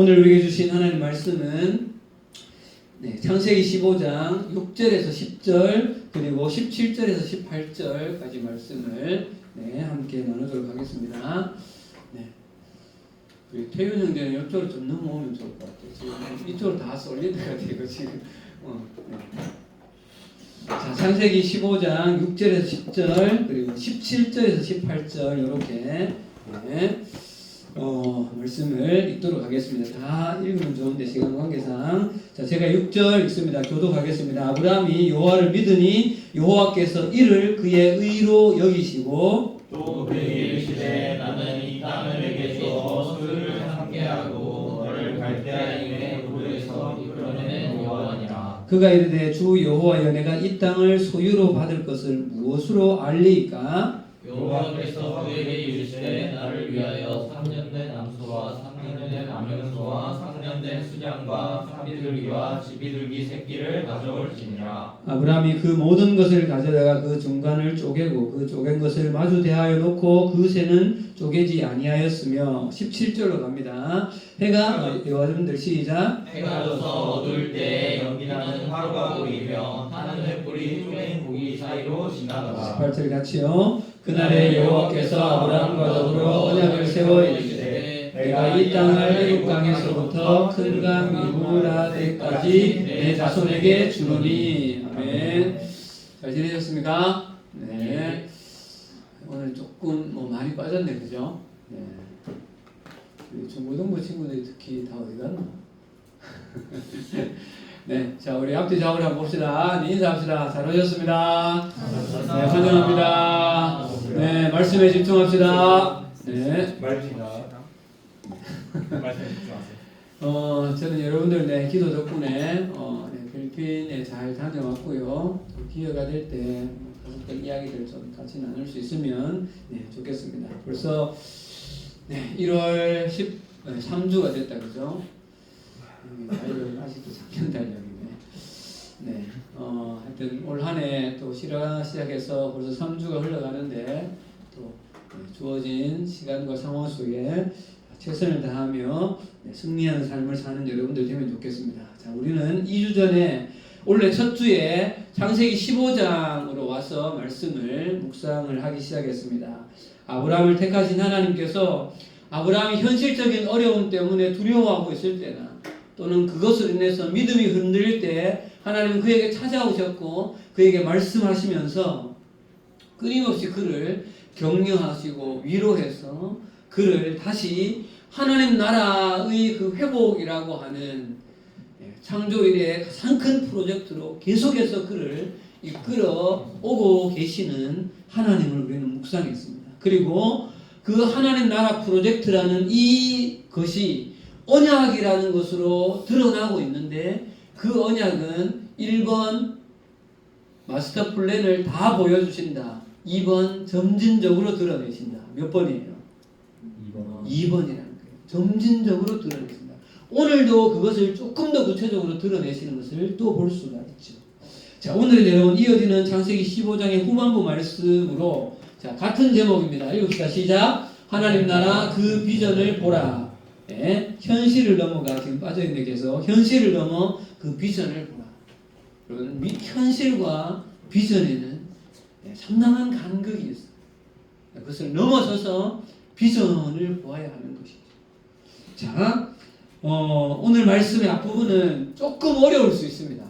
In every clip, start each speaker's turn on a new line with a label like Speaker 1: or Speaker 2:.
Speaker 1: 오늘 우리에게 주신 하나님 말씀은 창세기 15장 6절에서 10절 그리고 17절에서 18절까지 말씀을 함께 나누도록 하겠습니다. 우리 태윤 형제는 이쪽으로 좀 넘어오면 좋을 것 같아요. 지금 이쪽으로 다 쏠릴 것 같아요. 지금. 자, 창세기 15장 6절에서 10절 그리고 17절에서 18절 이렇게 말씀을 읽도록 하겠습니다. 다 읽으면 좋은데 시간 관계상 자, 제가 6절 읽습니다. 교독하겠습니다. 아브라함이 여호와를 믿으니 여호와께서 이를 그의 의로 여기시고
Speaker 2: 또 그에게 이르시되 나는 이 땅을 내게 주어 수를 함께하고 너를 갈대아인의 우르에서 이끌어낸 여호와니라.
Speaker 1: 그가 이르되 주 여호와여 내가 이 땅을 소유로 받을 것을 무엇으로 알리이까?
Speaker 2: 여호와께서 그에게 이르시되 나를 위하여 3년 된 암소와 3년 된 암염소와 3년 된 수장과 사비둘기와 지비둘기 새끼를 가져올지니라.
Speaker 1: 아브라함이 그 모든 것을 가져다가 그 중간을 쪼개고 그 쪼갠 것을 마주 대하여 놓고 그 새는 쪼개지 아니하였으며 17절로 갑니다. 해가 여러분들 시작.
Speaker 2: 해가 져서 어두울 때 연기나는 화로가 보이며 타는 횃불이 쪼갠 고기 사이로 지나가다.
Speaker 1: 18절 같이요. 그날에 여호와께서 아브라함과 더불어 언약을 세워 이르시되 내가 이 땅을 애굽 강에서부터 큰 강 유브라데까지 내 자손에게 주노니. 아멘. 잘 지내셨습니까? 네. 오늘 조금 많이 빠졌네, 그죠? 네. 우리 중고등부 친구들이 특히 다 어디 갔나? 네, 자 우리 앞뒤 작업을 한번 봅시다. 네, 인사합시다. 잘 오셨습니다. 네, 환영합니다. 네, 말씀에 집중합시다. 네,
Speaker 3: 말씀에 집중하세요.
Speaker 1: 저는 여러분들 기도 덕분에 필리핀에 잘 다녀왔고요. 기회가 될 때 가족들 이야기들 좀 같이 나눌 수 있으면 좋겠습니다. 벌써 1월 13주가 됐다, 그죠? 달력 아직도 작년 달력이네. 하여튼 올 한 해 또 시작해서 벌써 3주가 흘러가는데 또 주어진 시간과 상황 속에 최선을 다하며 승리하는 삶을 사는 여러분들 되면 좋겠습니다. 자, 우리는 2주 전에 원래 첫 주에 창세기 15장으로 와서 말씀을 묵상을 하기 시작했습니다. 아브라함을 택하신 하나님께서 아브라함이 현실적인 어려움 때문에 두려워하고 있을 때나 또는 그것으로 인해서 믿음이 흔들릴 때 하나님은 그에게 찾아오셨고 그에게 말씀하시면서 끊임없이 그를 격려하시고 위로해서 그를 다시 하나님 나라의 그 회복이라고 하는 창조일의 가장 큰 프로젝트로 계속해서 그를 이끌어 오고 계시는 하나님을 우리는 묵상했습니다. 그리고 그 하나님 나라 프로젝트라는 이것이 언약이라는 것으로 드러나고 있는데 그 언약은 1번 마스터 플랜을 다 보여주신다. 2번 점진적으로 드러내신다. 몇 번이에요? 2번이라는 거예요. 점진적으로 드러내신다. 오늘도 그것을 조금 더 구체적으로 드러내시는 것을 또 볼 수가 있죠. 자, 오늘 여러분 이어지는 창세기 15장의 후반부 말씀으로 자, 같은 제목입니다. 읽읍시다. 시작. 하나님 나라 그 비전을 보라. 현실을 넘어가 지금 빠져있는 계속 현실을 넘어 그 비전을 보라. 여러분 현실과 비전에는 상당한 간극이 있어요. 그것을 넘어서서 비전을 보아야 하는 것이죠. 자, 오늘 말씀의 앞부분은 조금 어려울 수 있습니다.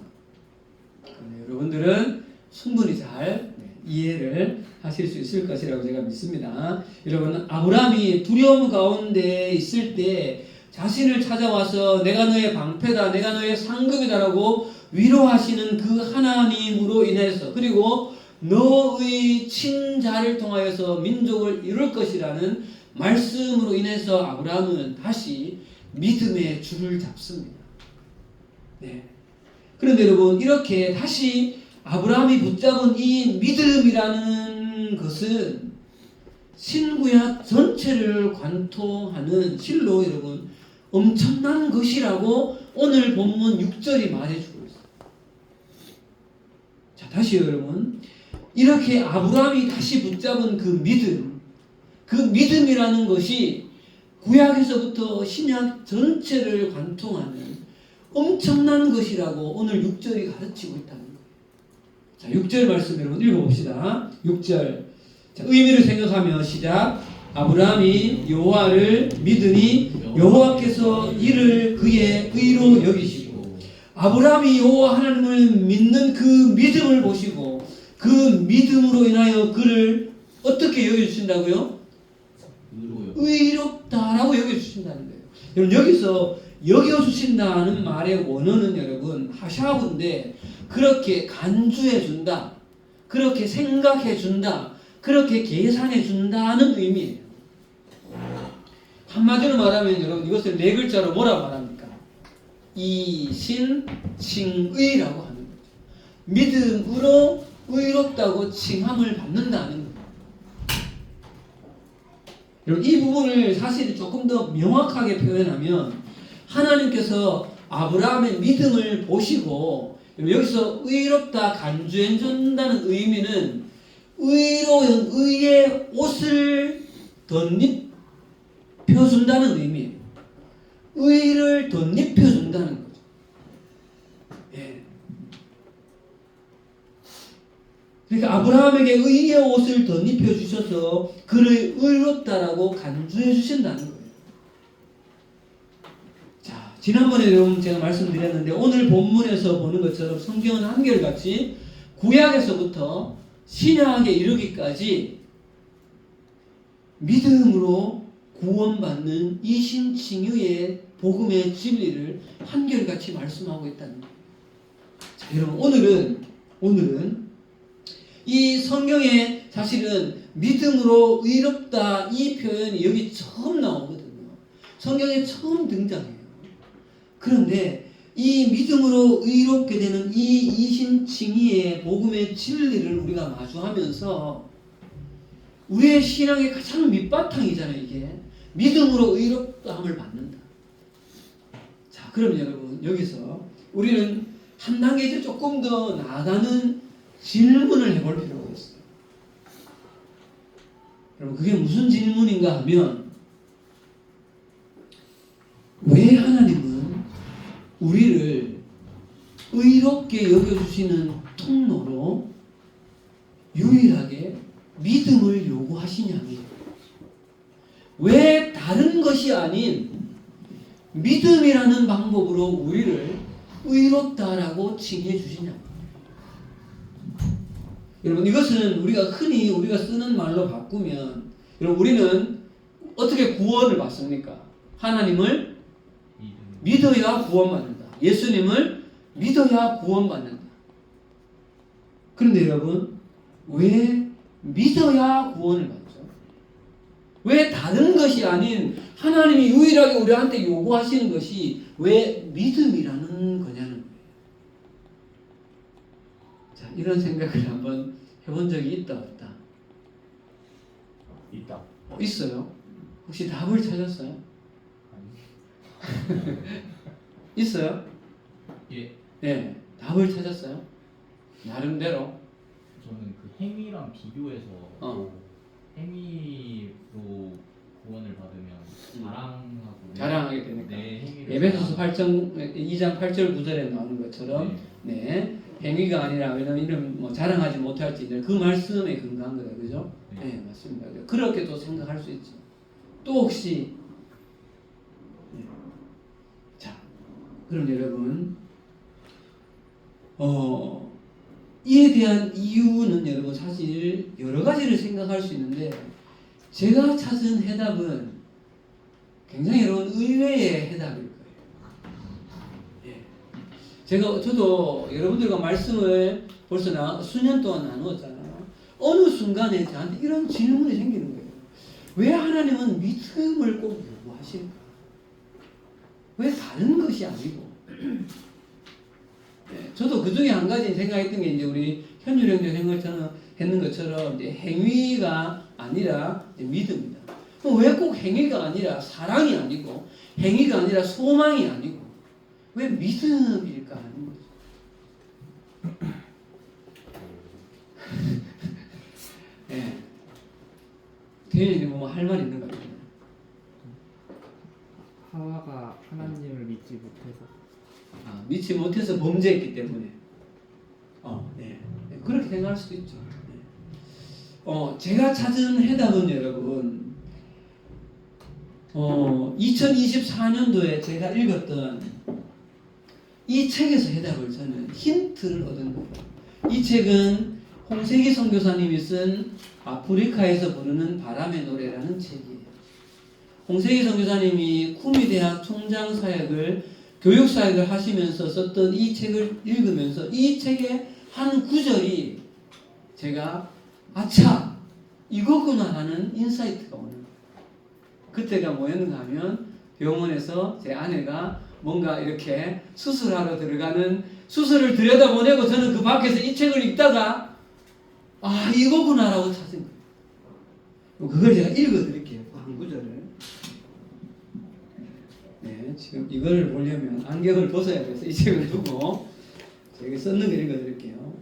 Speaker 1: 여러분들은 충분히 잘 이해를 하실 수 있을 것이라고 제가 믿습니다. 여러분, 아브라함이 두려움 가운데 있을 때 자신을 찾아와서 내가 너의 방패다, 내가 너의 상급이다라고 위로하시는 그 하나님으로 인해서 그리고 너의 친자를 통하여서 민족을 이룰 것이라는 말씀으로 인해서 아브라함은 다시 믿음의 줄을 잡습니다. 그런데 여러분 이렇게 다시 아브라함이 붙잡은 이 믿음이라는 것은 신구약 전체를 관통하는 실로 여러분 엄청난 것이라고 오늘 본문 6절이 말해주고 있어요. 자, 다시 여러분 이렇게 아브라함이 다시 붙잡은 그 믿음이라는 것이 구약에서부터 신약 전체를 관통하는 엄청난 것이라고 오늘 6절이 가르치고 있다는 거예요. 자, 6절 말씀 여러분 읽어봅시다. 6절. 자, 의미를 생각하며 시작. 아브라함이 여호와를 믿으니 여호와께서 이를 그의 의로 여기시고, 아브라함이 여호와 하나님을 믿는 그 믿음을 보시고 그 믿음으로 인하여 그를 어떻게 여겨주신다고요? 의롭다라고 여겨주신다는 거예요. 여러분 여기서 여겨주신다는 말의 원어는 여러분 하샤브인데, 그렇게 간주해준다, 그렇게 생각해준다, 그렇게 계산해준다는 의미예요. 한마디로 말하면 여러분 이것을 네 글자로 뭐라 말합니까? 이신칭의라고 하는 거죠. 믿음으로 의롭다고 칭함을 받는다는 거예요. 여러분 이 부분을 사실 조금 더 명확하게 표현하면, 하나님께서 아브라함의 믿음을 보시고 여기서 의롭다 간주해준다는 의미는 의로운 의의 옷을 덧입혀준다는 의미예요. 의를 덧입혀준다는 거죠. 예. 그러니까 아브라함에게 의의 옷을 덧입혀주셔서 그를 의롭다라고 간주해 주신다는 거예요. 자, 지난번에 여러분 제가 말씀드렸는데, 오늘 본문에서 보는 것처럼 성경은 한결같이 구약에서부터 신약에 이르기까지 믿음으로 구원받는 이신칭의의 복음의 진리를 한결같이 말씀하고 있다는 거예요. 자, 여러분 오늘은 이 성경에 사실은 믿음으로 의롭다 이 표현이 여기 처음 나오거든요. 성경에 처음 등장해요. 그런데 이 믿음으로 의롭게 되는 이 이신칭의의 복음의 진리를 우리가 마주하면서, 우리의 신앙의 가장 밑바탕이잖아요. 이게 믿음으로 의롭다함을 받는다. 자, 그럼 여러분 여기서 우리는 한 단계 이제 조금 더 나아가는 질문을 해볼 필요가 있어요. 여러분 그게 무슨 질문인가 하면, 왜 하나님은 우리를 의롭게 여겨주시는 통로로 유일하게 믿음을 요구하시냐는 거예요. 왜 다른 것이 아닌 믿음이라는 방법으로 우리를 의롭다라고 칭해 주시냐. 여러분 이것은 흔히 우리가 쓰는 말로 바꾸면, 여러분 우리는 어떻게 구원을 받습니까? 하나님을 믿어야 구원받는다. 예수님을 믿어야 구원받는다. 그런데 여러분 왜 믿어야 구원을 받죠? 왜 다른 것이 아닌 하나님이 유일하게 우리한테 요구하시는 것이 왜 믿음이라는 거냐는 거예요. 자, 이런 생각을 한번 해본 적이 있다 없다?
Speaker 3: 있다.
Speaker 1: 있어요? 혹시 답을 찾았어요? 있어요?
Speaker 2: 예.
Speaker 1: 네, 답을 찾았어요? 나름대로.
Speaker 2: 저는 그 행위랑 비교해서 행위로 구원을 받으면
Speaker 1: 자랑하게 되니까.
Speaker 2: 네, 행위를
Speaker 1: 에베소서 2장 8절 9절에 나오는 것처럼 네, 행위가 아니라, 왜냐면 이런 뭐 자랑하지 못할지는 그 말씀에 근거한 거다, 그죠? 네, 맞습니다. 그렇게도 생각할 수 있죠. 또 혹시 자, 그럼 여러분 이에 대한 이유는 여러분 사실 여러 가지를 생각할 수 있는데, 제가 찾은 해답은 굉장히 여러분 의외의 해답일 거예요. 예. 저도 여러분들과 말씀을 벌써 수년 동안 나누었잖아요. 어느 순간에 저한테 이런 질문이 생기는 거예요. 왜 하나님은 믿음을 꼭 요구하실까? 왜 다른 것이 아니고? 예. 저도 그 중에 한 가지 생각했던 게, 이제 우리 현율 형제 했는 것처럼 이제 행위가 아니라 이제 믿음이다. 그럼 왜 꼭 행위가 아니라 사랑이 아니고, 행위가 아니라 소망이 아니고, 왜 믿음일까 하는 거죠. 예. 대현이 뭐 할 말 있는 것 같아요.
Speaker 3: 하나님을 믿지 못해서.
Speaker 1: 믿지 못해서 범죄했기 때문에. 네. 그렇게 생각할 수도 있죠. 네. 제가 찾은 해답은 여러분, 2024년도에 제가 읽었던 이 책에서 해답을 저는 힌트를 얻은 거예요. 이 책은 홍세기 선교사님이 쓴 아프리카에서 부르는 바람의 노래라는 책이에요. 홍세기 선교사님이 쿠미대학 총장 사역을 교육 사역을 하시면서 썼던 이 책을 읽으면서 이 책의 한 구절이 제가 아차 이거구나 하는 인사이트가 오는 거예요. 그때가 뭐였는가 하면 병원에서 제 아내가 뭔가 이렇게 수술하러 들어가는 수술을 들여다보내고 저는 그 밖에서 이 책을 읽다가 이거구나라고 찾은 거예요. 그걸 제가 읽어드릴게요. 한 구절을. 네, 지금 이걸 보려면 안경을 벗어야 돼서 이 책을 두고 제가 썼는 걸 읽어드릴게요.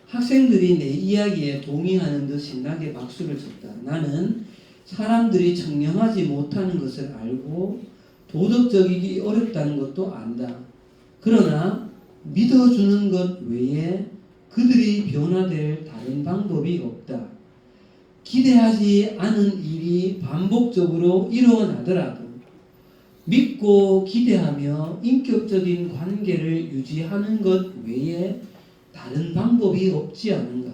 Speaker 1: 학생들이 내 이야기에 동의하는 듯 신나게 박수를 쳤다. 나는 사람들이 청량하지 못하는 것을 알고 도덕적이기 어렵다는 것도 안다. 그러나 믿어주는 것 외에 그들이 변화될 다른 방법이 없다. 기대하지 않은 일이 반복적으로 일어나더라도 믿고 기대하며 인격적인 관계를 유지하는 것 외에 다른 방법이 없지 않은가.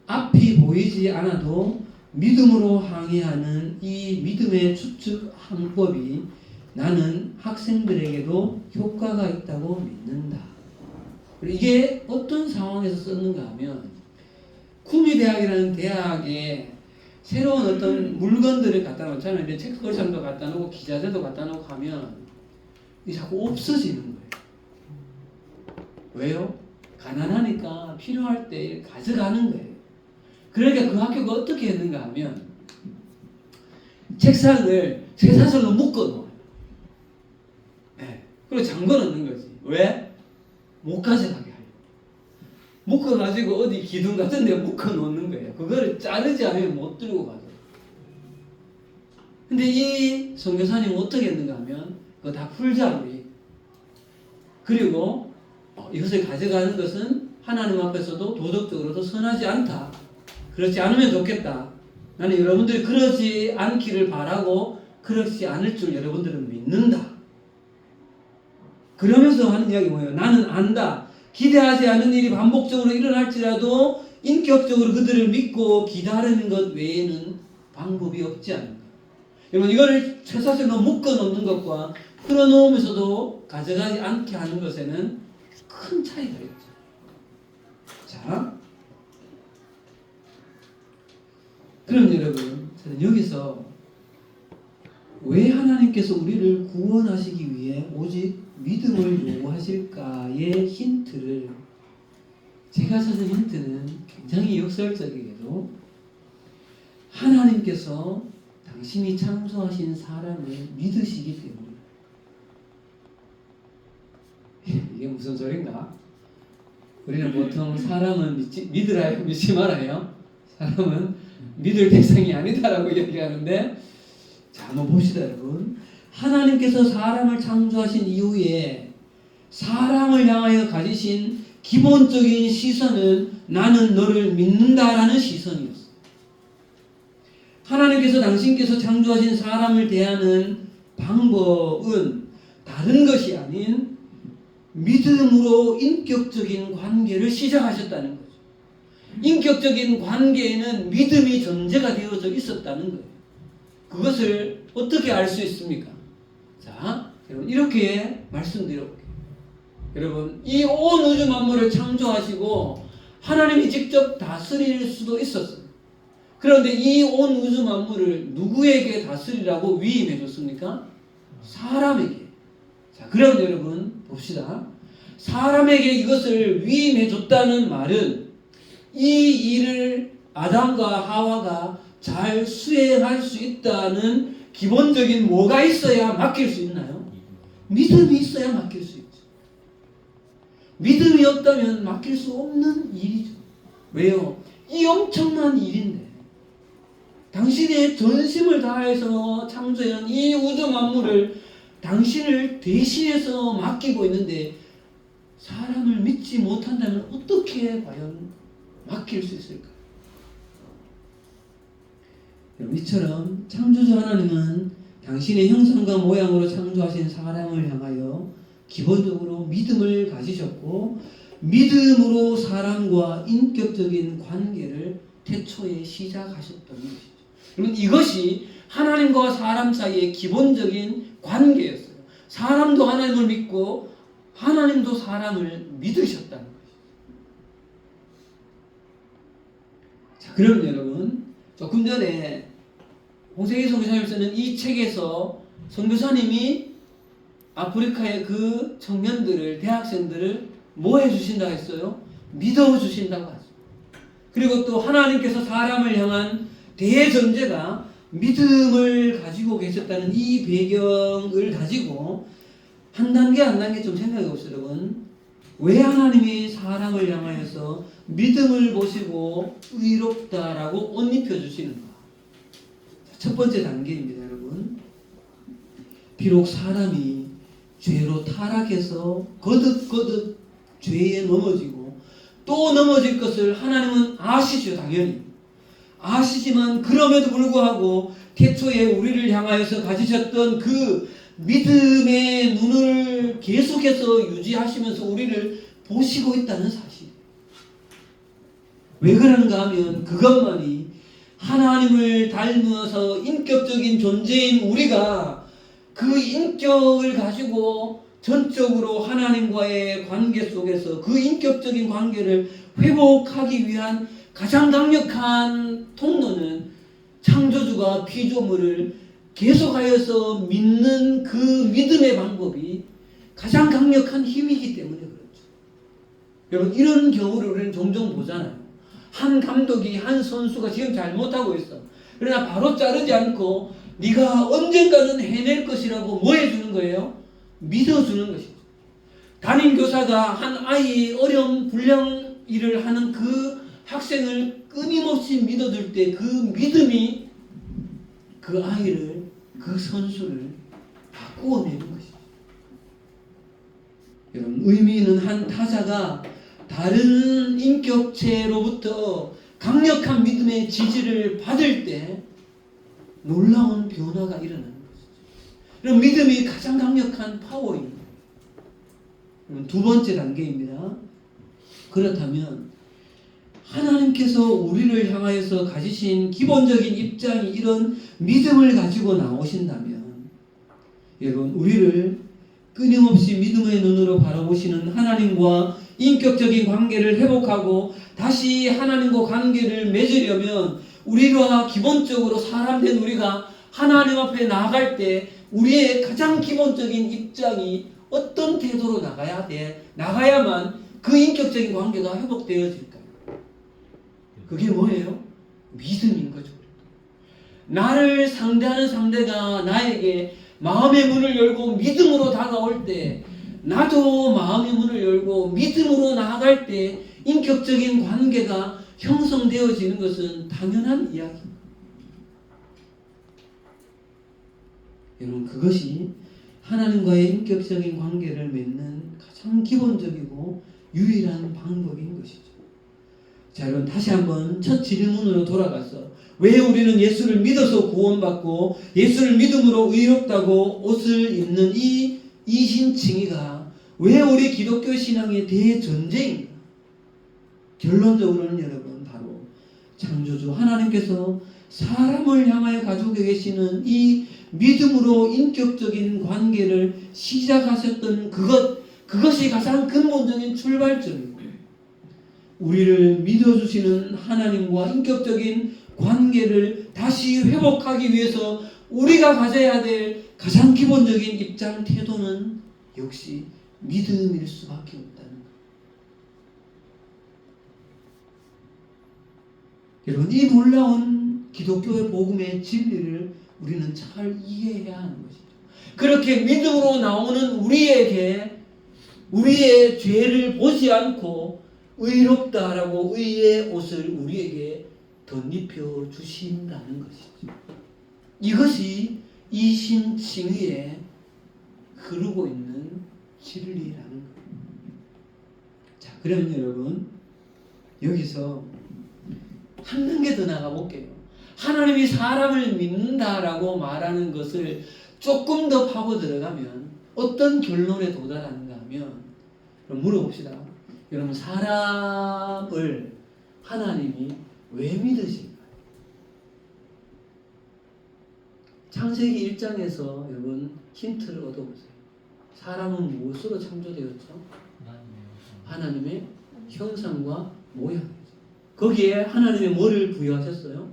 Speaker 1: 앞이 보이지 않아도 믿음으로 항해하는 이 믿음의 추측 항법이 나는 학생들에게도 효과가 있다고 믿는다. 이게 어떤 상황에서 썼는가 하면 쿠미대학이라는 대학에 새로운 어떤 물건들을 갖다 놓고 저는 이제 책걸상도 갖다 놓고 기자재도 갖다 놓고 하면 이게 자꾸 없어지는 거예요. 왜요? 가난하니까 필요할 때 가져가는 거예요. 그러니까 그 학교가 어떻게 했는가 하면 책상을 쇠사슬로 묶어 놓아요. 네. 그리고 잠궈 놓는 거지. 왜? 못 가져가게 하려고. 묶어가지고 어디 기둥 같은 데 묶어 놓는 거예요. 그거를 자르지 않으면 못 들고 가죠. 근데 이 선교사님은 어떻게 했는가 하면 그거 다 풀자 우리. 그리고 이것을 가져가는 것은 하나님 앞에서도 도덕적으로도 선하지 않다. 그렇지 않으면 좋겠다. 나는 여러분들이 그러지 않기를 바라고 그렇지 않을 줄 여러분들은 믿는다. 그러면서 하는 이야기 뭐예요? 나는 안다. 기대하지 않은 일이 반복적으로 일어날지라도 인격적으로 그들을 믿고 기다리는 것 외에는 방법이 없지 않는가. 여러분 이거를 쇠사슬로 묶어 놓는 것과 풀어놓으면서도 가져가지 않게 하는 것에는 큰 차이가 있죠. 자, 그럼 여러분 저는 여기서 왜 하나님께서 우리를 구원하시기 위해 오직 믿음을 요구하실까의 힌트를 제가 찾은 힌트는 굉장히 역설적이게도 하나님께서 당신이 창조하신 사람을 믿으시기 때문에. 이게 무슨 소린가? 우리는 보통 사람은 믿으라요, 믿지 말아요. 사람은 믿을 대상이 아니다라고 얘기하는데, 자, 한번 봅시다, 여러분. 하나님께서 사람을 창조하신 이후에 사람을 향하여 가지신 기본적인 시선은 나는 너를 믿는다라는 시선이었어요. 하나님께서 당신께서 창조하신 사람을 대하는 방법은 다른 것이 아닌 믿음으로 인격적인 관계를 시작하셨다는 거죠. 인격적인 관계에는 믿음이 전제가 되어져 있었다는 거예요. 그것을 어떻게 알 수 있습니까? 자, 여러분 이렇게 말씀드려볼게요. 여러분 이 온 우주 만물을 창조하시고 하나님이 직접 다스릴 수도 있었어요. 그런데 이 온 우주 만물을 누구에게 다스리라고 위임해 줬습니까? 사람에게. 자, 그럼 여러분 봅시다. 사람에게 이것을 위임해 줬다는 말은 이 일을 아담과 하와가 잘 수행할 수 있다는 기본적인 뭐가 있어야 맡길 수 있나요? 믿음이 있어야 맡길 수 있죠. 믿음이 없다면 맡길 수 없는 일이죠. 왜요? 이 엄청난 일인데 당신의 전심을 다해서 창조한 이 우주 만물을 당신을 대신해서 맡기고 있는데 사람을 믿지 못한다면 어떻게 과연 맡길 수 있을까? 이처럼 창조주 하나님은 당신의 형상과 모양으로 창조하신 사람을 향하여 기본적으로 믿음을 가지셨고 믿음으로 사람과 인격적인 관계를 태초에 시작하셨던 것이죠. 여러분 이것이 하나님과 사람 사이의 기본적인 관계였어요. 사람도 하나님을 믿고 하나님도 사람을 믿으셨다는 것이죠. 자, 그럼 여러분 조금 전에 홍세기 선교사님 쓰는 이 책에서 선교사님이 아프리카의 그 청년들을 대학생들을 뭐 해주신다고 했어요? 믿어주신다고 하죠. 그리고 또 하나님께서 사람을 향한 대전제가 믿음을 가지고 계셨다는 이 배경을 가지고 한 단계 한 단계 좀 생각해 봅시다. 여러분 왜 하나님이 사람을 향하여서 믿음을 보시고 의롭다라고 옷 입혀주시는가? 첫 번째 단계입니다. 여러분 비록 사람이 죄로 타락해서 거듭거듭 죄에 넘어지고 또 넘어질 것을 하나님은 아시죠. 당연히 아시지만 그럼에도 불구하고 태초에 우리를 향하여서 가지셨던 그 믿음의 눈을 계속해서 유지하시면서 우리를 보시고 있다는 사실. 왜 그런가 하면 그것만이 하나님을 닮아서 인격적인 존재인 우리가 그 인격을 가지고 전적으로 하나님과의 관계 속에서 그 인격적인 관계를 회복하기 위한 가장 강력한 통로는 창조주가 피조물을 계속하여서 믿는 그 믿음의 방법이 가장 강력한 힘이기 때문에 그렇죠. 여러분 이런 경우를 우리는 종종 보잖아요. 한 감독이 한 선수가 지금 잘못하고 있어. 그러나 바로 자르지 않고 네가 언젠가는 해낼 것이라고 뭐 해주는 거예요? 믿어주는 것이죠. 담임교사가 한 아이 어려운 불량 일을 하는 그 학생을 끊임없이 믿어줄 때 그 믿음이 그 아이를 그 선수를 바꾸어내는 것이죠. 여러분 의미 있는 한 타자가 다른 인격체로부터 강력한 믿음의 지지를 받을 때 놀라운 변화가 일어나는 것이죠. 그럼 믿음이 가장 강력한 파워입니다. 두 번째 단계입니다. 그렇다면 하나님께서 우리를 향하여서 가지신 기본적인 입장이 이런 믿음을 가지고 나오신다면 여러분 우리를 끊임없이 믿음의 눈으로 바라보시는 하나님과 인격적인 관계를 회복하고 다시 하나님과 관계를 맺으려면 우리가 기본적으로 사람 된 우리가 하나님 앞에 나아갈 때 우리의 가장 기본적인 입장이 어떤 태도로 나가야만 그 인격적인 관계가 회복되어질까요? 그게 뭐예요? 믿음인 거죠. 나를 상대하는 상대가 나에게 마음의 문을 열고 믿음으로 다가올 때 나도 마음의 문을 열고 믿음으로 나아갈 때 인격적인 관계가 형성되어지는 것은 당연한 이야기입니다. 여러분 그것이 하나님과의 인격적인 관계를 맺는 가장 기본적이고 유일한 방법인 것이죠. 자 여러분 다시 한번 첫 질문으로 돌아가서 왜 우리는 예수를 믿어서 구원받고 예수를 믿음으로 의롭다고 옷을 입는 이 이신칭의가 왜 우리 기독교 신앙의 대전제인가? 결론적으로는 여러분 바로 창조주 하나님께서 사람을 향하여 가지고 계시는 이 믿음으로 인격적인 관계를 시작하셨던 그것이 가장 근본적인 출발점입니다. 우리를 믿어주시는 하나님과 인격적인 관계를 다시 회복하기 위해서 우리가 가져야 될 가장 기본적인 입장 태도는 역시 믿음일 수밖에 없다는 것. 여러분 이 놀라운 기독교의 복음의 진리를 우리는 잘 이해해야 하는 것이죠. 그렇게 믿음으로 나오는 우리에게 우리의 죄를 보지 않고 의롭다라고 의의 옷을 우리에게 덧입혀 주신다는 것이죠. 이것이 이신칭의의 그루고 있는 진리라는 거예요. 자, 그러면 여러분 여기서 한 단계 더 나가 볼게요. 하나님이 사람을 믿는다라고 말하는 것을 조금 더 파고 들어가면 어떤 결론에 도달하는가 하면, 그럼 물어봅시다. 여러분, 사람을 하나님이 왜 믿으신가요? 창세기 1장에서 여러분 힌트를 얻어보세요. 사람은 무엇으로 창조되었죠? 하나님의 형상과 모양이죠. 거기에 하나님의 뭐를 부여하셨어요?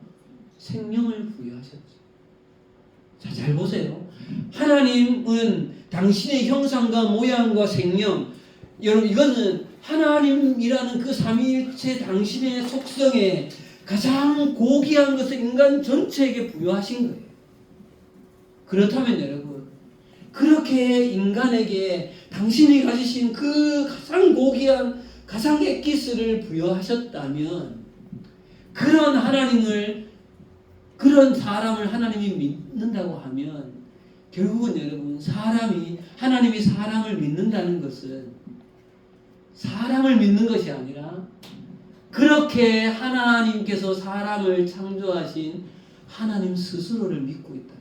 Speaker 1: 생명을 부여하셨죠. 자, 잘 보세요. 하나님은 당신의 형상과 모양과 생명, 여러분 이거는 하나님이라는 그 삼위일체 당신의 속성에 가장 고귀한 것을 인간 전체에게 부여하신 거예요. 그렇다면 여러분, 그렇게 인간에게 당신이 가지신 그 가장 고귀한 가장 엑기스를 부여하셨다면, 그런 하나님을, 그런 사람을 하나님이 믿는다고 하면, 결국은 여러분, 하나님이 사람을 믿는다는 것은 사람을 믿는 것이 아니라 그렇게 하나님께서 사람을 창조하신 하나님 스스로를 믿고 있다는 거예요.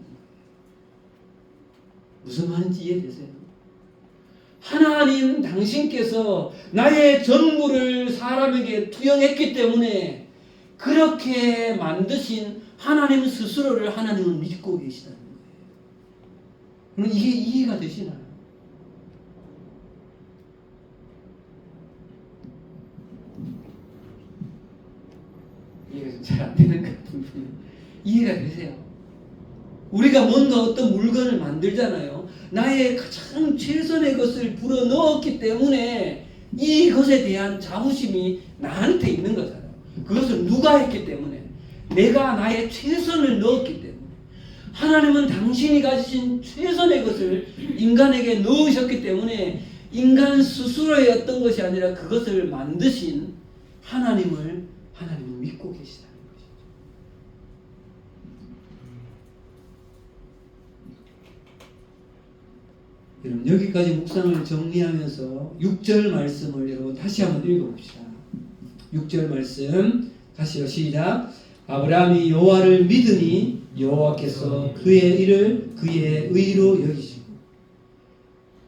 Speaker 1: 무슨 말인지 이해되세요? 하나님 당신께서 나의 전부를 사람에게 투영했기 때문에 그렇게 만드신 하나님 스스로를 하나님은 믿고 계시다는 거예요. 그럼 이게 이해가 되시나요? 이해가 좀 잘 안 되는 것 같은데 이해가 되세요? 우리가 뭔가 어떤 물건을 만들잖아요. 나의 가장 최선의 것을 불어넣었기 때문에 이것에 대한 자부심이 나한테 있는 거잖아요. 그것을 누가 했기 때문에? 내가 나의 최선을 넣었기 때문에. 하나님은 당신이 가지신 최선의 것을 인간에게 넣으셨기 때문에 인간 스스로의 어떤 것이 아니라 그것을 만드신 하나님은 믿고 계시다는 것이죠. 여러분, 여기까지 묵상을 정리하면서 6절 말씀을 여러분 다시 한번 읽어봅시다. 6절 말씀 다시요. 시작. 아브라함이 여호와를 믿으니 여호와께서 그의 일을 그의 의로 여기시고.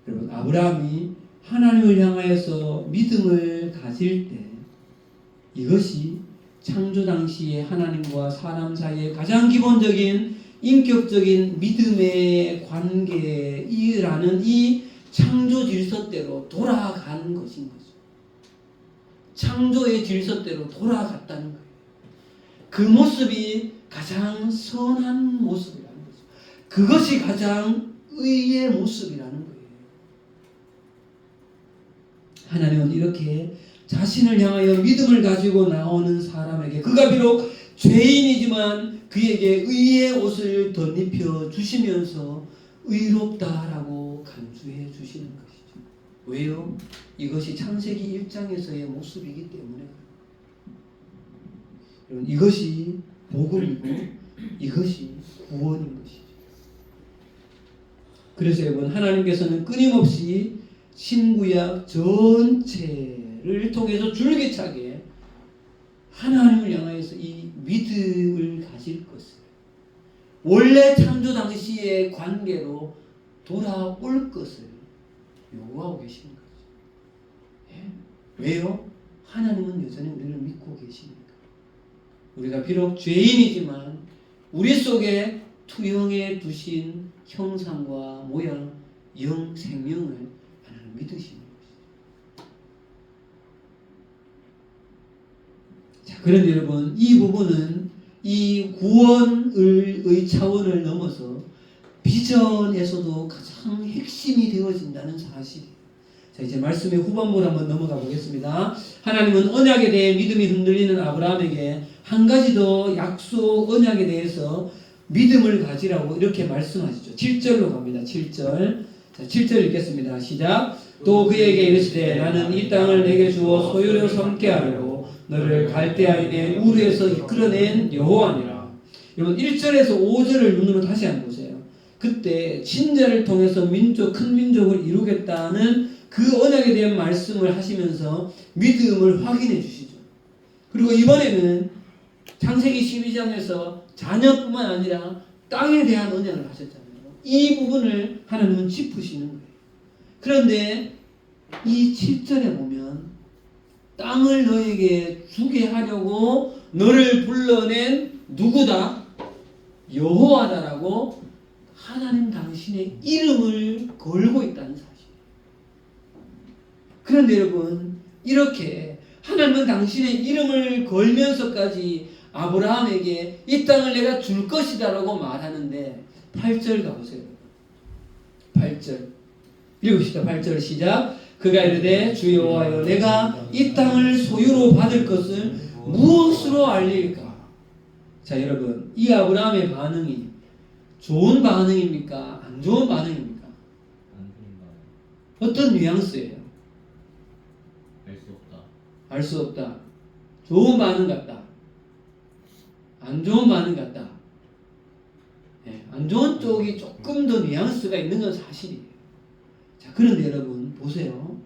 Speaker 1: 여러분, 아브라함이 하나님을 향하여서 믿음을 가질 때 이것이 창조 당시에 하나님과 사람 사이의 가장 기본적인 인격적인 믿음의 관계라는 이 창조 질서대로 돌아간 것인 거죠. 창조의 질서대로 돌아갔다는 거예요. 그 모습이 가장 선한 모습이라는 거죠. 그것이 가장 의의 모습이라는 거예요. 하나님은 이렇게 자신을 향하여 믿음을 가지고 나오는 사람에게, 그가 비록 죄인이지만 그에게 의의 옷을 덧입혀 주시면서 의롭다라고 간주해 주시는 것이죠. 왜요? 이것이 창세기 1장에서의 모습이기 때문에. 여러분, 이것이 복음이고 이것이 구원인 것이죠. 그래서 여러분, 하나님께서는 끊임없이 신구약 전체를 통해서 줄기차게 하나님을 향하여서 이 믿음을 가질 것을, 원래 창조 당시의 관계로 돌아올 것을 요구하고 계시는 거죠. 예? 왜요? 하나님은 여전히 우리를 믿고 계시니까. 우리가 비록 죄인이지만 우리 속에 투영해 두신 형상과 모양, 영, 생명을 하나님 믿으시는 것이죠. 자, 그런데 여러분, 이 부분은 이 구원의 차원을 넘어서 비전에서도 가장 핵심이 되어진다는 사실이에요. 자, 이제 말씀의 후반부로 한번 넘어가 보겠습니다. 하나님은 언약에 대해 믿음이 흔들리는 아브라함에게 한 가지 더 약속 언약에 대해서 믿음을 가지라고 이렇게 말씀하시죠. 7절로 갑니다. 7절. 자, 7절 읽겠습니다. 시작. 또 그에게 이르시되 나는 이 땅을 내게 주어 소유로 삼게 하려고 너를 갈대아인의 우르에서 이끌어낸 여호와니라. 여러분, 1절에서 5절을 눈으로 다시 한번 보세요. 그때 친자를 통해서 큰 민족을 이루겠다는 그 언약에 대한 말씀을 하시면서 믿음을 확인해 주시죠. 그리고 이번에는 창세기 12장에서 자녀뿐만 아니라 땅에 대한 언약을 하셨잖아요. 이 부분을 하나님은 짚으시는 거예요. 그런데 이 7절에 보면 땅을 너에게 주게 하려고 너를 불러낸 누구다? 여호와다라고 하나님 당신의 이름을 걸고 있다는 사실. 그런데 여러분, 이렇게 하나님은 당신의 이름을 걸면서까지 아브라함에게 이 땅을 내가 줄 것이다라고 말하는데 8절 가보세요. 8절 읽읍시다. 8절 시작. 그가 이르되 주 여호와여 내가 이 땅을 소유로 받을 것을 무엇으로 알릴까? 자, 여러분, 이 아브라함의 반응이 좋은 반응입니까? 안 좋은 반응입니까? 어떤 뉘앙스예요? 알 수 없다. 좋은 반응 같다. 안 좋은 반응 같다. 네, 안 좋은 쪽이 조금 더 뉘앙스가 있는 건 사실이에요. 자, 그런데 여러분 보세요.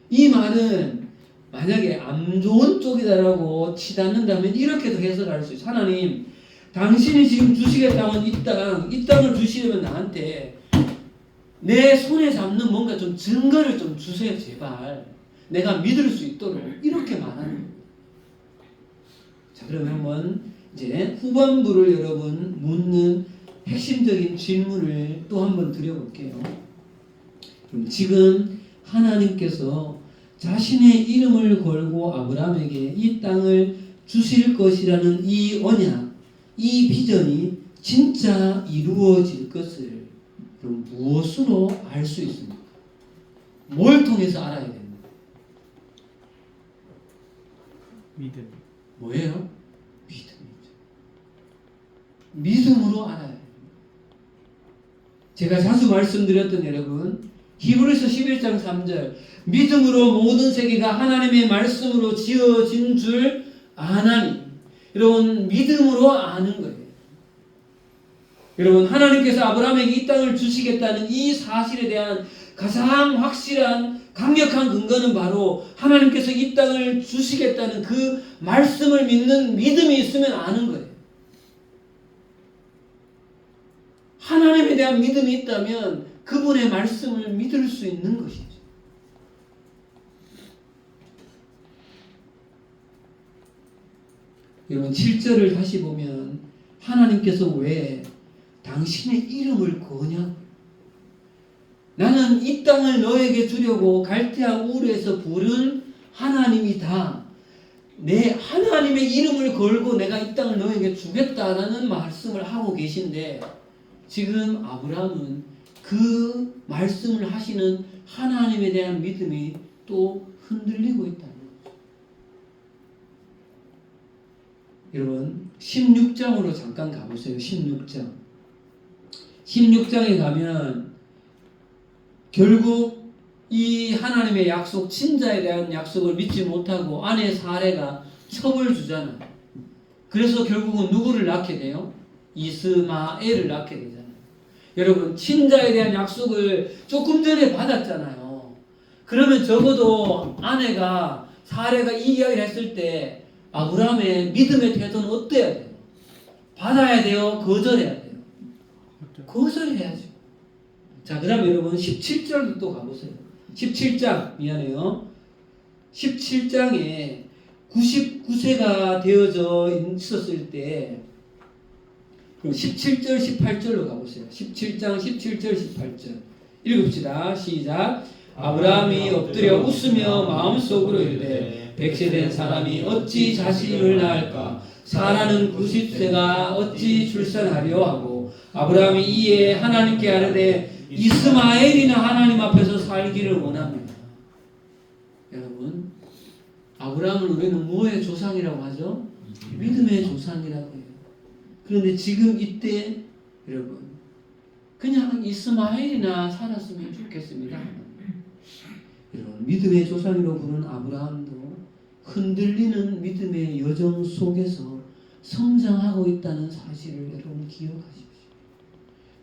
Speaker 1: 이 말은 만약에 안 좋은 쪽이다라고 치닫는다면 이렇게도 해석할 수 있어요. 하나님, 당신이 지금 주시겠다는 이 땅을 주시려면 나한테 내 손에 잡는 뭔가 좀 증거를 좀 주세요, 제발. 내가 믿을 수 있도록. 이렇게 말하는 거예요. 자, 그러면 한번 이제 후반부를 여러분 묻는 핵심적인 질문을 또 한번 드려볼게요. 그럼 지금 하나님께서 자신의 이름을 걸고 아브라함에게 이 땅을 주실 것이라는 이 언약, 이 비전이 진짜 이루어질 것을 그럼 무엇으로 알 수 있습니까? 뭘 통해서 알아야 됩니까?
Speaker 3: 믿음.
Speaker 1: 뭐예요? 믿음이죠. 믿음으로 알아야 돼요. 제가 자주 말씀드렸던 여러분, 히브리서 11장 3절 믿음으로 모든 세계가 하나님의 말씀으로 지어진 줄 아나니. 여러분, 믿음으로 아는 거예요. 여러분, 하나님께서 아브라함에게 이 땅을 주시겠다는 이 사실에 대한 가장 확실한 강력한 근거는 바로 하나님께서 이 땅을 주시겠다는 그 말씀을 믿는 믿음이 있으면 아는 거예요. 하나님에 대한 믿음이 있다면 그분의 말씀을 믿을 수 있는 것이죠. 여러분, 7절을 다시 보면 하나님께서 왜 당신의 이름을 거냐고. 나는 이 땅을 너에게 주려고 갈대아 우르에서 부른 하나님이다. 내 하나님의 이름을 걸고 내가 이 땅을 너에게 주겠다라는 말씀을 하고 계신데 지금 아브라함은 그 말씀을 하시는 하나님에 대한 믿음이 또 흔들리고 있다는 거죠. 여러분 16장으로 잠깐 가보세요. 16장에 가면 결국 이 하나님의 약속, 친자에 대한 약속을 믿지 못하고 아내 사레가 첩을 주잖아요. 그래서 결국은 누구를 낳게 돼요? 이스마엘을 낳게 되잖아요. 여러분, 친자에 대한 약속을 조금 전에 받았잖아요. 그러면 적어도 아내가 사레가 이 이야기를 했을 때 아브라함의 믿음의 태도는 어때야 돼요? 받아야 돼요? 거절해야 돼요? 거절해야죠. 자, 그 다음에 여러분 17절도 또 가보세요. 17장, 미안해요. 17장에 99세가 되어져 있었을 때 그럼 17절, 18절로 가보세요. 17장, 17절, 18절 읽읍시다. 시작. 아브라함이 엎드려 웃으며 마음속으로 이르되 100세 된 사람이 어찌 자식을 낳을까? 사라는 90세가 어찌 출산하려 하고 아브라함이 이에 하나님께 아뢰되 이스마엘이나 하나님 앞에서 살기를 원합니다. 여러분, 아브라함을 우리는 뭐의 조상이라고 하죠? 믿음의 조상이라고 해요. 그런데 지금 이때 여러분 그냥 이스마엘이나 살았으면 좋겠습니다. 여러분, 믿음의 조상이라고 부르는 아브라함도 흔들리는 믿음의 여정 속에서 성장하고 있다는 사실을 여러분 기억하십시오.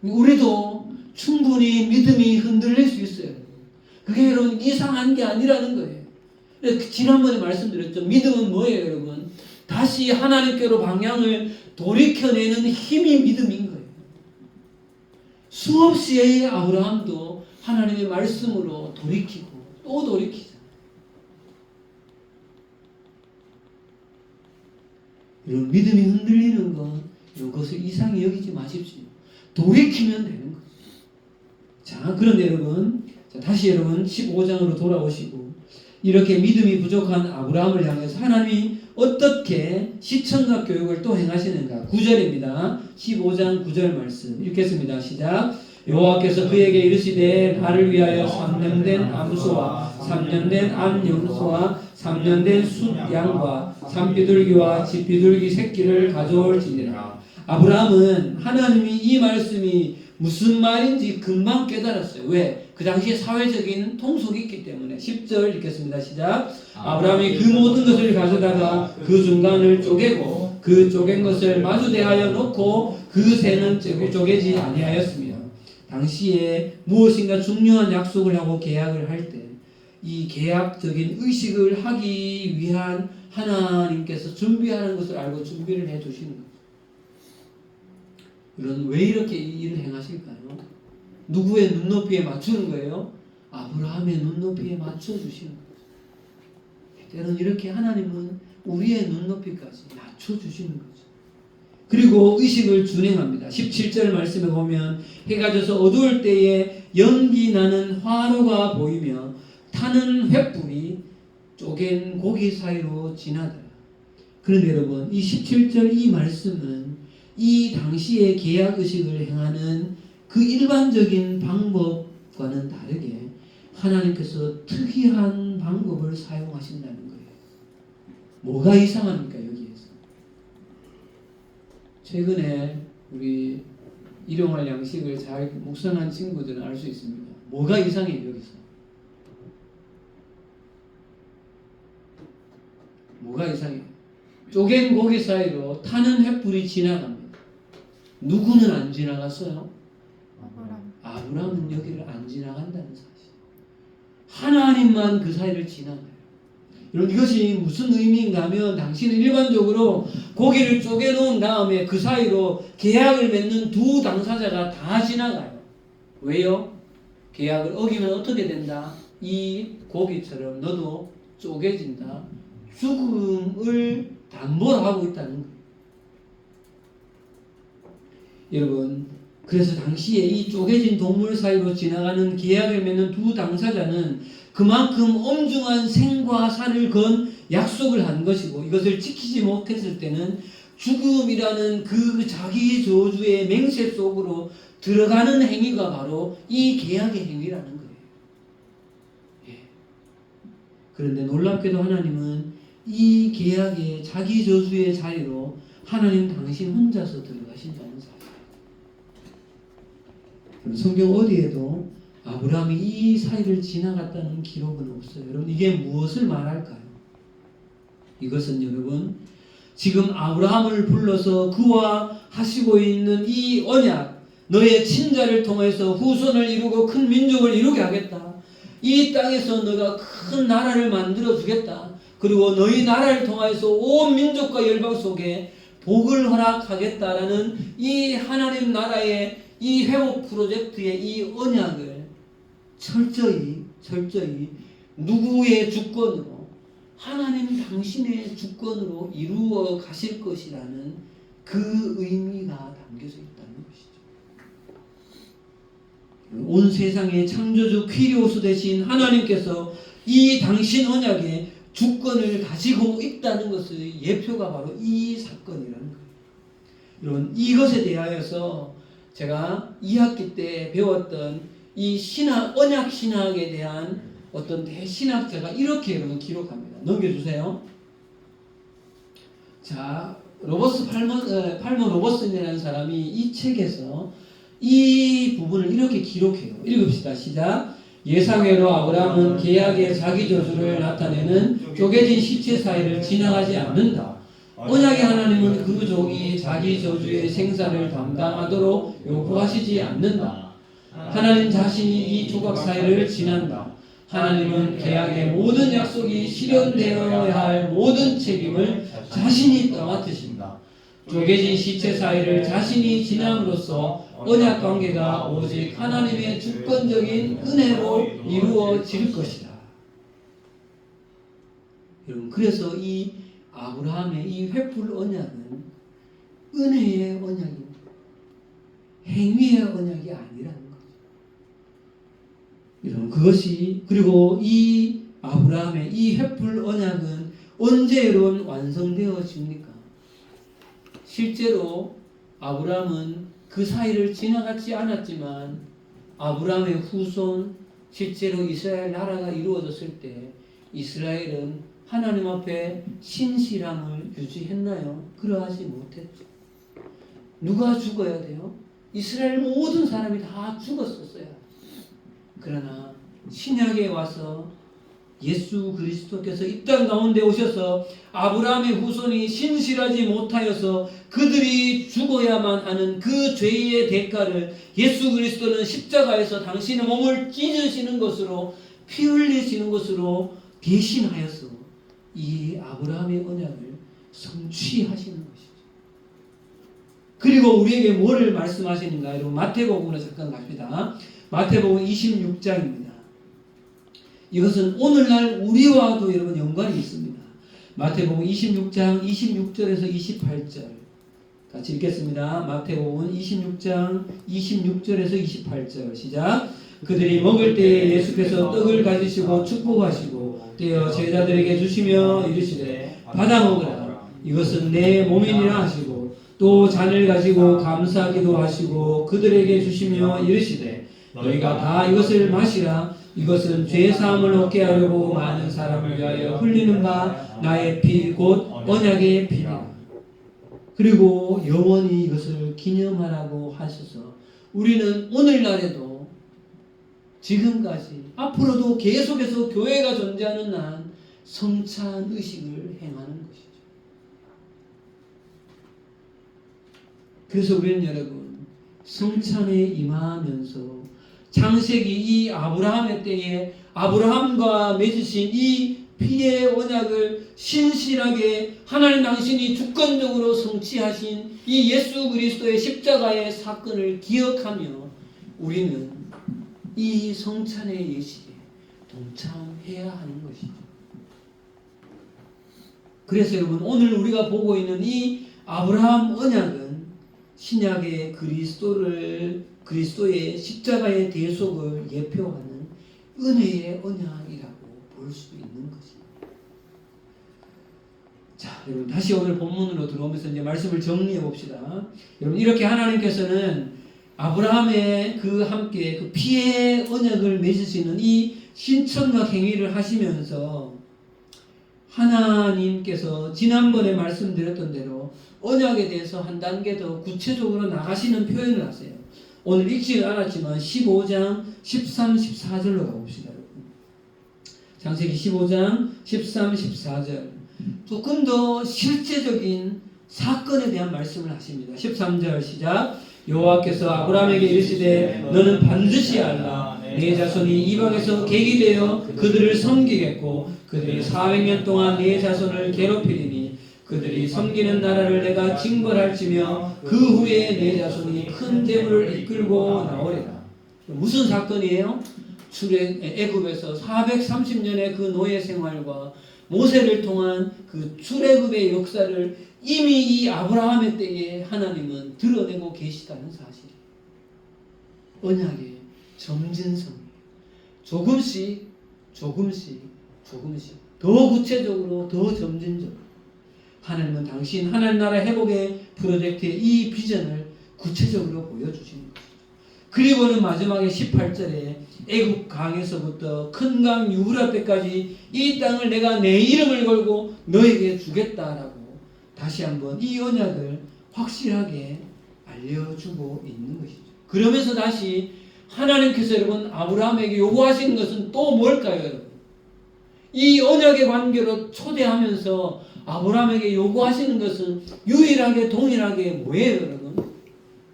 Speaker 1: 우리도 충분히 믿음이 흔들릴 수 있어요. 그게 여러분 이상한 게 아니라는 거예요. 지난번에 말씀드렸죠. 믿음은 뭐예요, 여러분? 다시 하나님께로 방향을 돌이켜내는 힘이 믿음인 거예요. 수없이의 아브라함도 하나님의 말씀으로 돌이키고 또 돌이키죠. 여러분, 믿음이 흔들리는 건 이것을 이상히 여기지 마십시오. 돌이키면 되는 거예요. 자, 그런데 여러분, 다시 여러분 15장으로 돌아오시고 이렇게 믿음이 부족한 아브라함을 향해서 하나님이 어떻게 시청각 교육을 또 행하시는가? 9절입니다. 15장 9절 말씀 읽겠습니다. 시작. 여호와께서 그에게 이르시되 나를 위하여 3년 된 암소와 3년 된 암염소와 3년 된 숫양과 산비둘기와 집비둘기 새끼를 가져올지니라. 아브라함은 하나님이 이 말씀이 무슨 말인지 금방 깨달았어요. 왜? 그 당시에 사회적인 통속이 있기 때문에. 10절 읽겠습니다. 시작. 아브라함이 그 모든 것을 가져다가 그 중간을 쪼개고 그 쪼갠 것을 마주대하여 놓고 그 새는 쪼개지 아니하였으며. 당시에 무엇인가 중요한 약속을 하고 계약을 할 때 이 계약적인 의식을 하기 위한 하나님께서 준비하는 것을 알고 준비를 해 주시는 거예요. 이런 왜 이렇게 이 일을 행하실까요? 누구의 눈높이에 맞추는 거예요? 아브라함의 눈높이에 맞춰 주시는 거예요. 때로는 이렇게 하나님은 우리의 눈높이까지 맞춰 주시는 거죠. 그리고 의식을 준행합니다. 17절 말씀에 보면 해가 져서 어두울 때에 연기 나는 화로가 보이며 타는 횃불이 쪼갠 고기 사이로 지나더라. 그런데 여러분, 이 17절 이 말씀은 이 당시의 계약의식을 행하는 그 일반적인 방법과는 다르게 하나님께서 특이한 방법을 사용하신다는 거예요. 뭐가 이상합니까, 여기에서? 최근에 우리 일용할 양식을 잘 묵상한 친구들은 알 수 있습니다. 뭐가 이상해요, 여기서? 뭐가 이상해요? 쪼갠 고기 사이로 타는 횃불이 지나갑니다. 누구는 안 지나갔어요? 아브라함은 여기를 안 지나간다는 사실. 하나님만 그 사이를 지나가요. 여러분, 이것이 무슨 의미인가 하면 당신은 일반적으로 고기를 쪼개놓은 다음에 그 사이로 계약을 맺는 두 당사자가 다 지나가요. 왜요? 계약을 어기면 어떻게 된다? 이 고기처럼 너도 쪼개진다. 죽음을 담보로 하고 있다는 거예요. 여러분, 그래서 당시에 이 쪼개진 동물 사이로 지나가는 계약을 맺는 두 당사자는 그만큼 엄중한 생과 사를 건 약속을 한 것이고, 이것을 지키지 못했을 때는 죽음이라는 그 자기 저주의 맹세 속으로 들어가는 행위가 바로 이 계약의 행위라는 거예요. 예. 그런데 놀랍게도 하나님은 이 계약의 자기 저주의 자리로 하나님 당신 혼자서 들어가신다는 사실. 성경 어디에도 아브라함이 이 사이를 지나갔다는 기록은 없어요. 여러분, 이게 무엇을 말할까요? 이것은 여러분, 지금 아브라함을 불러서 그와 하시고 있는 이 언약, 너의 친자를 통해서 후손을 이루고 큰 민족을 이루게 하겠다. 이 땅에서 너가 큰 나라를 만들어 주겠다. 그리고 너희 나라를 통해서 온 민족과 열방 속에 복을 허락하겠다라는 이 하나님 나라의 이 회복 프로젝트의 이 언약을 철저히 누구의 주권으로, 하나님 당신의 주권으로 이루어 가실 것이라는 그 의미가 담겨져 있다는 것이죠. 온 세상의 창조주 퀴리오스 대신 하나님께서 이 당신 언약에 주권을 가지고 있다는 것의 예표가 바로 이 사건이라는 거예요. 여러분, 이것에 대하여서 제가 2학기 때 배웠던 이 신학, 언약 신학에 대한 어떤 대신학자가 이렇게 여러분 기록합니다. 넘겨주세요. 자, 팔머 로버슨이라는 사람이 이 책에서 이 부분을 이렇게 기록해요. 읽읍시다. 시작. 예상외로 아브라함은 계약의 자기 저주를 나타내는 쪼개진 시체 사이를 지나가지 않는다. 언약의 하나님은 그 족이 자기 저주의 생사를 감당하도록 요구하시지 않는다. 하나님 자신이 이 조각 사이를 지난다. 하나님은 계약의 모든 약속이 실현되어야 할 모든 책임을 자신이 떠맡으신다. 쪼개진 시체 사이를 자신이 지남으로써 언약 관계가 오직 하나님의 주권적인 은혜로 이루어질 것이다. 여러분, 그래서 이 아브라함의 이 횃불 언약은 은혜의 언약입니다. 행위의 언약이 아니라는 거죠. 여러분, 그것이, 그리고 이 아브라함의 이 횃불 언약은 언제 여러분 완성되어집니까? 실제로 아브라함은 그 사이를 지나가지 않았지만 아브라함의 후손, 실제로 이스라엘 나라가 이루어졌을 때 이스라엘은 하나님 앞에 신실함을 유지했나요? 그러하지 못했죠. 누가 죽어야 돼요? 이스라엘 모든 사람이 다 죽었었어요. 그러나 신약에 와서 예수 그리스도께서 이 땅 가운데 오셔서 아브라함의 후손이 신실하지 못하여서 그들이 죽어야만 하는 그 죄의 대가를 예수 그리스도는 십자가에서 당신의 몸을 찢으시는 것으로, 피 흘리시는 것으로 대신하여서 이 아브라함의 언약을 성취하시는 것이죠. 그리고 우리에게 뭐를 말씀하시는가? 여러분, 마태복음으로 잠깐 갑시다. 마태복음 26장입니다. 이것은 오늘날 우리와도 여러분 연관이 있습니다. 마태복음 26장 26절에서 28절 같이 읽겠습니다. 마태복음 26장 26절에서 28절 시작. 그들이 먹을 때에 예수께서 떡을 가지시고 축복하시고 떼어 제자들에게 주시며 이르시되 받아 먹으라, 이것은 내 몸이니라 하시고 또 잔을 가지고 감사기도 하시고 그들에게 주시며 이르시되 너희가 다 이것을 마시라, 이것은 죄 사함을 얻게 하려고 많은 사람을 위하여 흘리는 바 나의 피 곧 언약의 피라. 그리고 영원히 이것을 기념하라고 하셔서 우리는 오늘날에도 지금까지 앞으로도 계속해서 교회가 존재하는 한 성찬 의식을 행하는 것이죠. 그래서 우리는 여러분 성찬에 임하면서 창세기 이 아브라함의 때에 아브라함과 맺으신 이 피의 언약을 신실하게 하나님 당신이 주권적으로 성취하신 이 예수 그리스도의 십자가의 사건을 기억하며 우리는 이 성찬의 예식에 동참해야 하는 것이죠. 그래서 여러분, 오늘 우리가 보고 있는 이 아브라함 언약은 신약의 그리스도의 십자가의 대속을 예표하는 은혜의 언약이라고 볼 수 있는 것입니다. 자, 여러분, 다시 오늘 본문으로 들어오면서 이제 말씀을 정리해 봅시다. 여러분, 이렇게 하나님께서는 아브라함의 그 함께 그 피의 언약을 맺으시는 이 신천막 행위를 하시면서 하나님께서 지난번에 말씀드렸던 대로 언약에 대해서 한 단계 더 구체적으로 나가시는 표현을 하세요. 오늘 읽지는 않았지만 15장 13, 14절로 가봅시다. 여러분. 창세기 15장 13, 14절 조금 더 실제적인 사건에 대한 말씀을 하십니다. 13절 시작. 여호와께서 아브라함에게 이르시되 너는 반드시 알라, 내 자손이 이방에서 객이 되어 그들을 섬기겠고 그들이 400년 동안 내 자손을 괴롭히리니 그들이 섬기는 나라를 내가 징벌할지며 그 후에 내 자손이 큰 재물을 이끌고 나오리라. 무슨 사건이에요? 애굽에서 430년의 그 노예 생활과 모세를 통한 그 출애굽의 역사를 이미 이 아브라함의 때에 하나님은 드러내고 계시다는 사실이에요. 언약의 점진성, 조금씩 더 구체적으로, 더 점진적으로 하나님은 당신 하나님 나라 회복의 프로젝트의 이 비전을 구체적으로 보여주시는 것이죠. 그리고는 마지막에 18절에 애굽 강에서부터 큰 강 유브라데까지 이 땅을 내가 내 이름을 걸고 너에게 주겠다라고 다시 한번 이 언약을 확실하게 알려주고 있는 것이죠. 그러면서 다시 하나님께서 여러분 아브라함에게 요구하시는 것은 또 뭘까요, 여러분? 이 언약의 관계로 초대하면서 아브라함에게 요구하시는 것은 유일하게 동일하게 뭐예요, 여러분?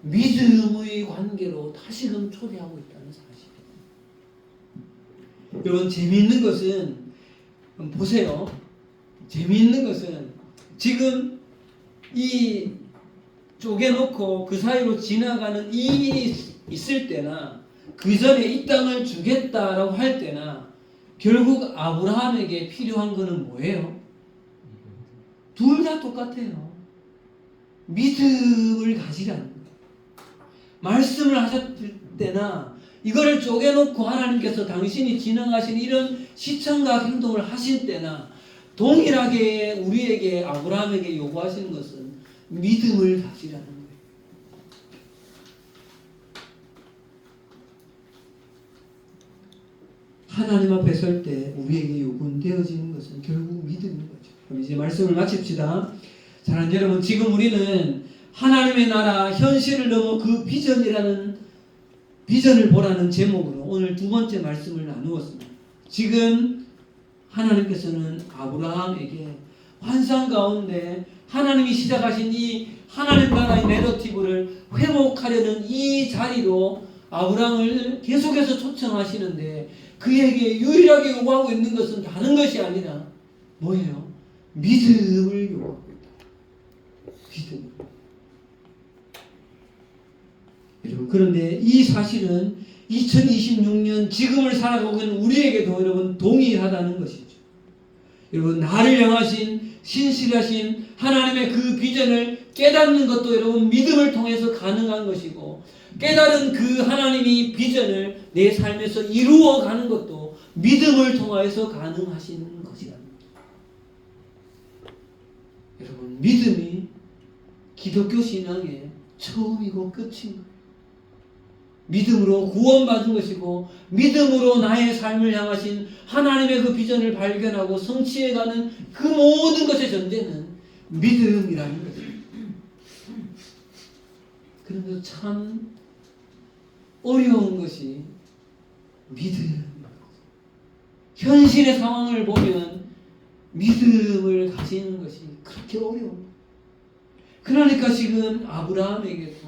Speaker 1: 믿음의 관계로 다시금 초대하고 있다는 사실이에요. 여러분, 재미있는 것은 보세요. 재미있는 것은 지금 이 쪼개놓고 그 사이로 지나가는 이 일이 있을 때나 그 전에 이 땅을 주겠다라고 할 때나 결국 아브라함에게 필요한 것은 뭐예요? 둘 다 똑같아요. 믿음을 가지라는 거예요. 말씀을 하셨을 때나 이거를 쪼개놓고 하나님께서 당신이 진행하신 이런 시청각 행동을 하실 때나 동일하게 우리에게 아브라함에게 요구하시는 것은 믿음을 가지라는 거예요. 하나님 앞에 설 때 우리에게 요구되어지는 것은 결국 믿음인 거죠. 그럼 이제 말씀을 마칩시다. 사랑하는 여러분, 지금 우리는 하나님의 나라 현실을 넘어 그 비전이라는 비전을 보라는 제목으로 오늘 두 번째 말씀을 나누었습니다. 지금 하나님께서는 아브라함에게 환상 가운데 하나님이 시작하신 이 하나님 나라의 내러티브를 회복하려는 이 자리로 아브라함을 계속해서 초청하시는데 그에게 유일하게 요구하고 있는 것은 다른 것이 아니라 뭐예요? 믿음을 요구하고 있다. 믿음. 여러분, 그런데 이 사실은 2026년 지금을 살아가고 있는 우리에게도 여러분 동일하다는 것이죠. 여러분, 나를 향하신 신실하신 하나님의 그 비전을 깨닫는 것도 여러분 믿음을 통해서 가능한 것이고, 깨달은 그 하나님이 비전을 내 삶에서 이루어가는 것도 믿음을 통하여서 가능하신 것이랍니다. 여러분, 믿음이 기독교 신앙의 처음이고 끝인 거예요. 믿음으로 구원받은 것이고 믿음으로 나의 삶을 향하신 하나님의 그 비전을 발견하고 성취해가는 그 모든 것의 전제는 믿음이라는 거죠. 그런데 참 어려운 것이 믿음. 현실의 상황을 보면 믿음을 가지는 것이 그렇게 어려워요. 그러니까 지금 아브라함에게도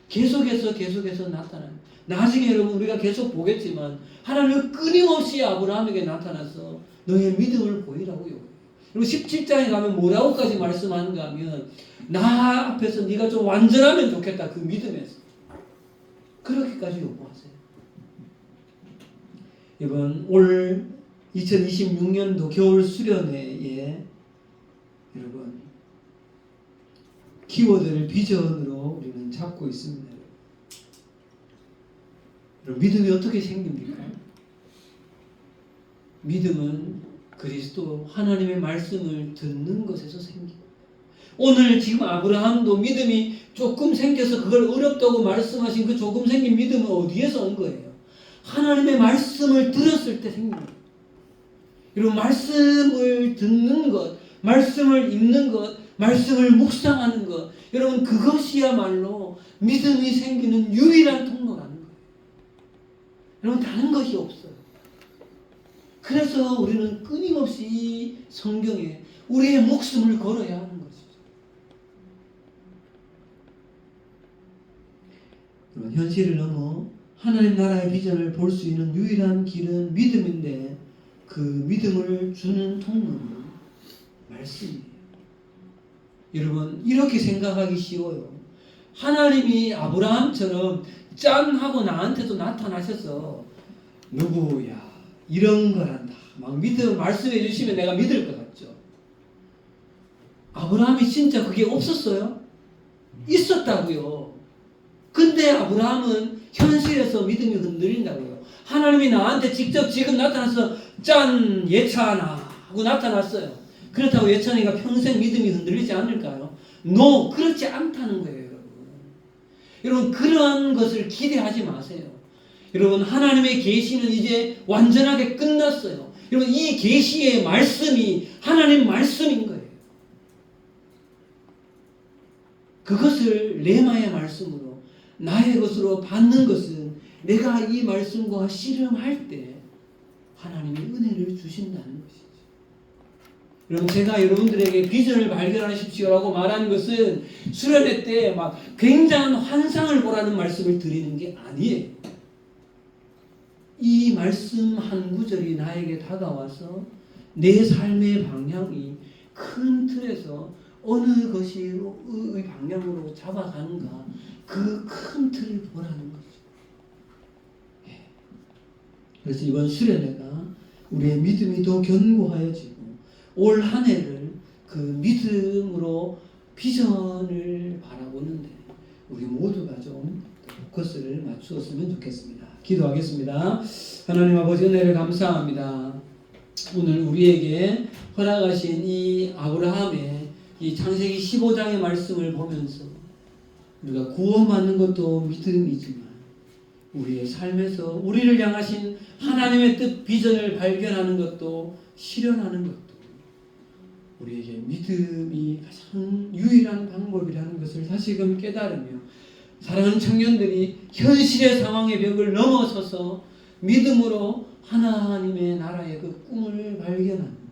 Speaker 1: 계속해서 나타나요. 나중에 여러분 우리가 계속 보겠지만 하나님은 끊임없이 아브라함에게 나타나서 너의 믿음을 보이라고요. 그리고 17장에 가면 뭐라고까지 말씀하는가 하면 나 앞에서 네가 좀 완전하면 좋겠다. 그 믿음에서. 그렇게까지 요구하세요. 이번 올 2026년도 겨울 수련회에 여러분 키워드를 비전으로 우리는 잡고 있습니다. 여러분, 믿음이 어떻게 생깁니까? 믿음은 그리스도 하나님의 말씀을 듣는 것에서 생깁니다. 오늘 지금 아브라함도 믿음이 조금 생겨서 그걸 어렵다고 말씀하신 그 조금 생긴 믿음은 어디에서 온 거예요? 하나님의 말씀을 들었을 때 생깁니다. 여러분, 말씀을 듣는 것, 말씀을 읽는 것, 말씀을 묵상하는 것, 여러분 그것이야말로 믿음이 생기는 유일한 통로라는 거예요. 여러분, 다른 것이 없어요. 그래서 우리는 끊임없이 성경에 우리의 목숨을 걸어야 하는 것이죠. 여러분, 현실을 넘어 하나님 나라의 비전을 볼 수 있는 유일한 길은 믿음인데 그 믿음을 주는 통로는 말씀이에요. 여러분, 이렇게 생각하기 쉬워요. 하나님이 아브라함처럼 짠 하고 나한테도 나타나셔서 누구야 이런 걸 한다 막 믿음 말씀해 주시면 내가 믿을 것 같죠. 아브라함이 진짜 그게 없었어요? 있었다고요. 근데 아브라함은 현실에서 믿음이 흔들린다고요. 하나님이 나한테 직접 지금 나타나서 짠 예찬아 하고 나타났어요. 그렇다고 예찬이가 평생 믿음이 흔들리지 않을까요? No, 그렇지 않다는 거예요, 여러분. 여러분, 그러한 것을 기대하지 마세요. 여러분, 하나님의 계시는 이제 완전하게 끝났어요. 여러분, 이 계시의 말씀이 하나님 말씀인 거예요. 그것을 레마의 말씀으로 나의 것으로 받는 것은 내가 이 말씀과 씨름할 때 하나님이 은혜를 주신다는 것이죠. 여러분 제가 여러분들에게 비전을 발견하십시오라고 말하는 것은 수련회 때 막 굉장한 환상을 보라는 말씀을 드리는 게 아니에요. 이 말씀 한 구절이 나에게 다가와서 내 삶의 방향이 큰 틀에서 어느 것이 의 방향으로 잡아가는가 그 큰 틀을 보라는 거죠. 그래서 이번 수련회가 우리의 믿음이 더 견고하여지고 올 한 해를 그 믿음으로 비전을 바라보는데 우리 모두가 좀 포커스를 맞추었으면 좋겠습니다. 기도하겠습니다. 하나님 아버지 은혜를 감사합니다. 오늘 우리에게 허락하신 이 아브라함의 이 창세기 15장의 말씀을 보면서 우리가 구원받는 것도 믿음이지만 우리의 삶에서 우리를 향하신 하나님의 뜻 비전을 발견하는 것도 실현하는 것도 우리에게 믿음이 가장 유일한 방법이라는 것을 다시금 깨달으며 사랑하는 청년들이 현실의 상황의 벽을 넘어서서 믿음으로 하나님의 나라의 그 꿈을 발견하는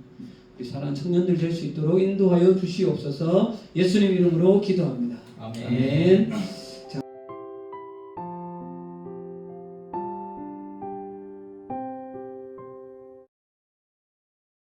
Speaker 1: 우리 사랑하는 청년들 될 수 있도록 인도하여 주시옵소서. 예수님 이름으로 기도합니다.
Speaker 2: 아멘.
Speaker 1: 아멘.